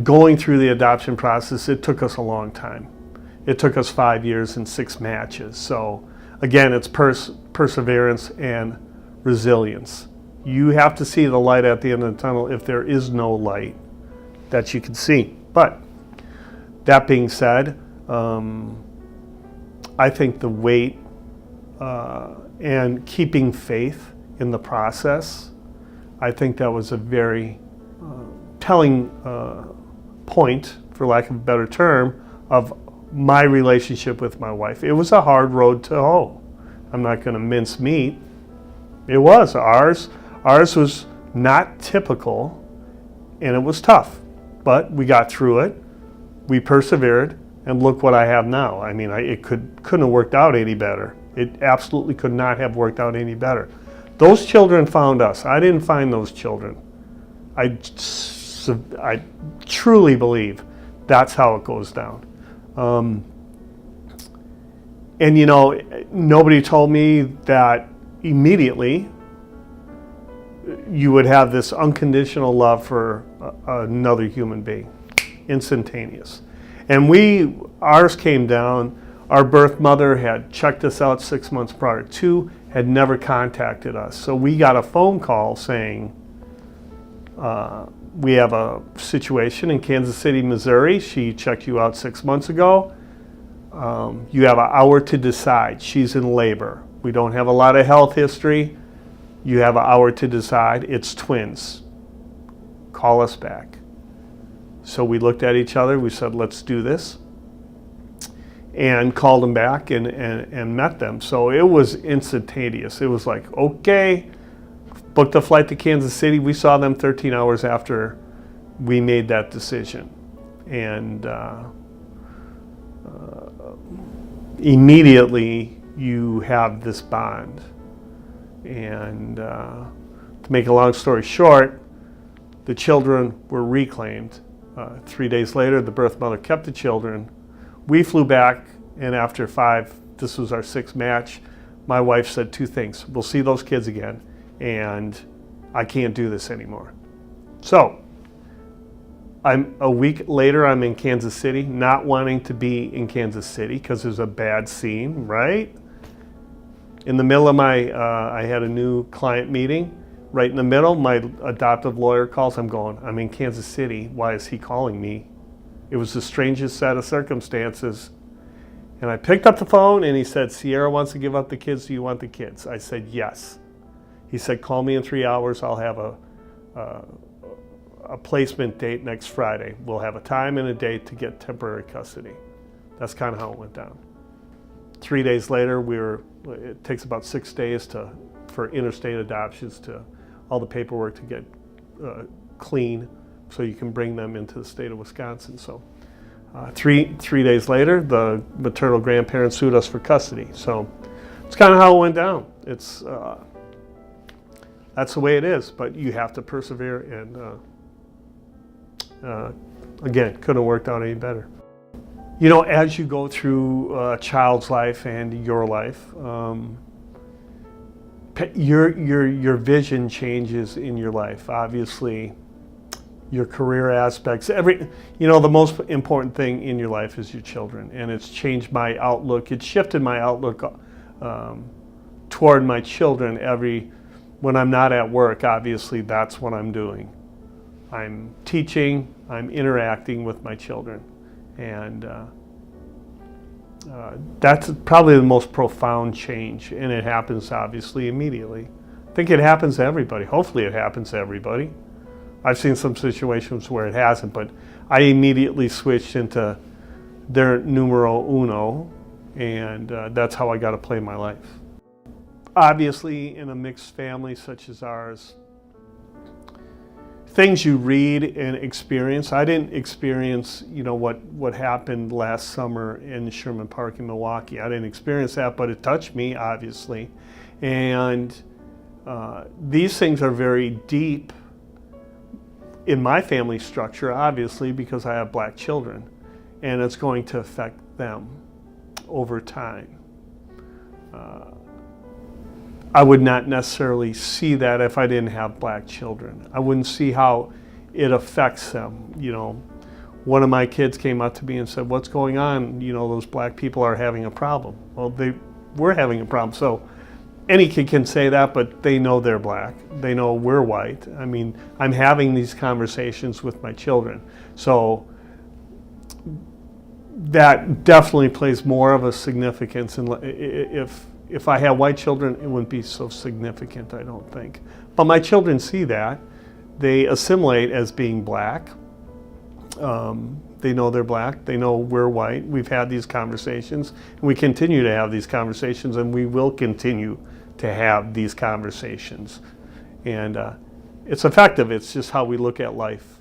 going through the adoption process, it took us a long time. It took us 5 years and 6 matches. So again, it's perseverance and resilience. You have to see the light at the end of the tunnel if there is no light that you can see. But that being said, I think the wait and keeping faith in the process, I think that was a very telling point, for lack of a better term, of my relationship with my wife. It was a hard road to hoe. I'm not going to mince meat. It was. Ours was not typical, and it was tough. But we got through it. We persevered, and look what I have now. I mean, it couldn't have worked out any better. It absolutely could not have worked out any better. Those children found us. I didn't find those children. I truly believe that's how it goes down. And you know, nobody told me that immediately you would have this unconditional love for another human being, instantaneous. And ours came down. Our birth mother had checked us out 6 months prior to, had never contacted us. So we got a phone call saying, we have a situation in Kansas City, Missouri. She checked you out 6 months ago. You have an hour to decide. She's in labor. We don't have a lot of health history. You have an hour to decide. It's twins. Call us back. So we looked at each other. We said, let's do this. And called them back and met them. So it was instantaneous. It was like, okay, booked a flight to Kansas City. We saw them 13 hours after we made that decision. And immediately you have this bond. And to make a long story short, the children were reclaimed. 3 days later, the birth mother kept the children. We flew back, and after this was our 6th match, my wife said 2 things. We'll see those kids again, and I can't do this anymore. So, a week later, I'm in Kansas City, not wanting to be in Kansas City because there's a bad scene, right? In the middle of I had a new client meeting. Right in the middle, my adoptive lawyer calls. I'm in Kansas City. Why is he calling me? It was the strangest set of circumstances. And I picked up the phone and he said, Sierra wants to give up the kids. Do you want the kids? I said, yes. He said, call me in 3 hours. I'll have a placement date next Friday. We'll have a time and a date to get temporary custody. That's kind of how it went down. 3 days later, it takes about 6 days for interstate adoptions to all the paperwork to get clean so you can bring them into the state of Wisconsin. So three days later, the maternal grandparents sued us for custody. So it's kind of how it went down. It's that's the way it is, but you have to persevere, and again, couldn't have worked out any better. You know, as you go through a child's life and your life, your vision changes in your life. Obviously, your career aspects, the most important thing in your life is your children, and it's changed my outlook. It's shifted my outlook toward my children. When I'm not at work, obviously that's what I'm doing. I'm teaching, I'm interacting with my children, and that's probably the most profound change, and it happens obviously immediately. I think it happens to everybody. Hopefully it happens to everybody. I've seen some situations where it hasn't, but I immediately switched into their numero uno, and that's how I got to play my life. Obviously, in a mixed family such as ours, things you read and experience. I didn't experience, what happened last summer in Sherman Park in Milwaukee. I didn't experience that, but it touched me, obviously. And these things are very deep in my family structure, obviously, because I have black children, and it's going to affect them over time. I would not necessarily see that if I didn't have black children. I wouldn't see how it affects them. one of my kids came up to me and said, "What's going on? You know, those black people are having a problem." Well, they were having a problem. So any kid can say that, but they know they're black. They know we're white. I mean, I'm having these conversations with my children. So that definitely plays more of a significance. And if I had white children, it wouldn't be so significant, I don't think. But my children see that. They assimilate as being black. They know they're black. They know we're white. We've had these conversations. And we continue to have these conversations, and we will continue to have these conversations. And it's effective. It's just how we look at life.